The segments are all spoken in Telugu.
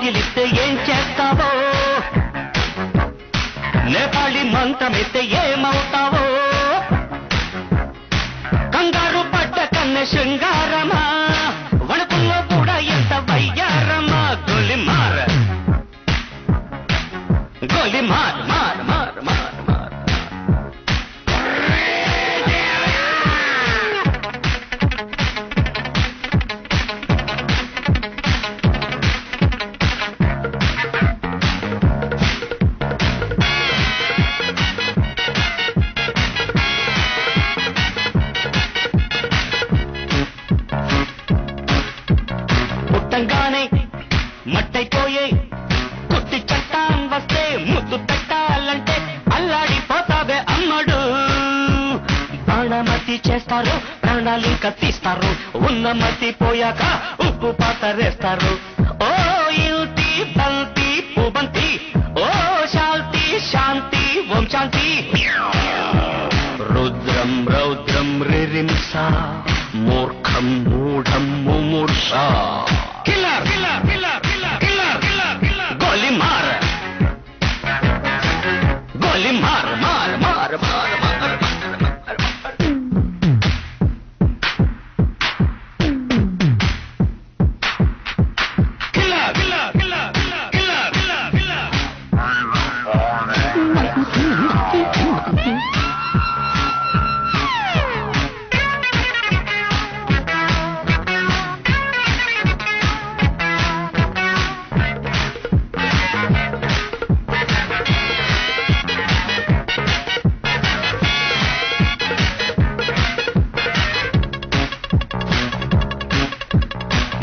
కౌగిలిస్తే ఏం చేస్తావో, నేపాళి మంత్రమిస్తే ఏమవుతావో, కంగారు పడ్డ కన్నె శృంగారమా, వణుకుల్లో కూడా ఎంత వయ్యారమా. గోలిమార్ గోలిమార్ మార్ మార్ మార్ మార్. పుట్టంగానే మట్టైపోయే కుట్టి చట్టం వస్తే ముద్దు పెట్టాలంటే అల్లాడిపోతావే అమ్మడు. బాణమతి చేస్తారు, ప్రాణాలింక తీస్తారు, ఉన్న మతి పోయాక ఉప్పు పాతరేస్తారు. ఓ యుతి బంతి పుబంతి, ఓ శాంతి శాంతి ఓం శాంతి. రుద్రం రౌద్రం రిరింస, మూర్ఖం మూఢం ముమూర్ష. Killer killer killer killer killer killer killer. గోలిమార్ గోలిమార్ మార్ మార్ మార్ మార్. Killer killer killer killer killer killer.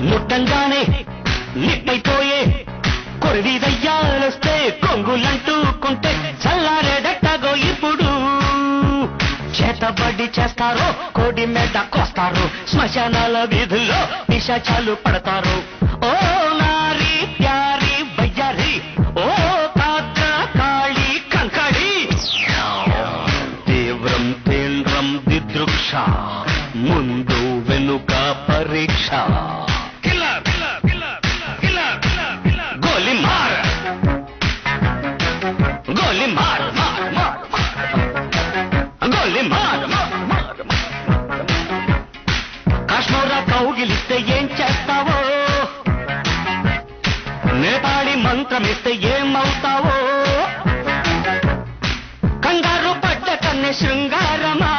ముట్టంగానే నిప్పైపోయే కొరివి దయ్యాలొస్తే కొంగులంటూకుంటే చల్లారేదట్టగో ఇప్పుడు. చేతబడి చేస్తారో కోడి మెడ కోస్తారు, శ్మశానాల వీధుల్లో పిశాచాలు పడతారు. ఓ నారి ప్యారి వయ్యారి, ఓ కాత్ర కాళి కంకడి. తీవ్రం తీవ్రం దిదృక్ష, ముందు వెనుక పరీక్ష. గోలిమార్ గోలిమార్ మార్ మార్ గోలిమార్ మార్ మార్. కాశ్మీర కౌగిలిస్తే ఏం చేస్తావో, నేపాళి మంత్రమిస్తే ఏమవుతావో, కంగారు పడ్డ కన్నె శృంగారమా,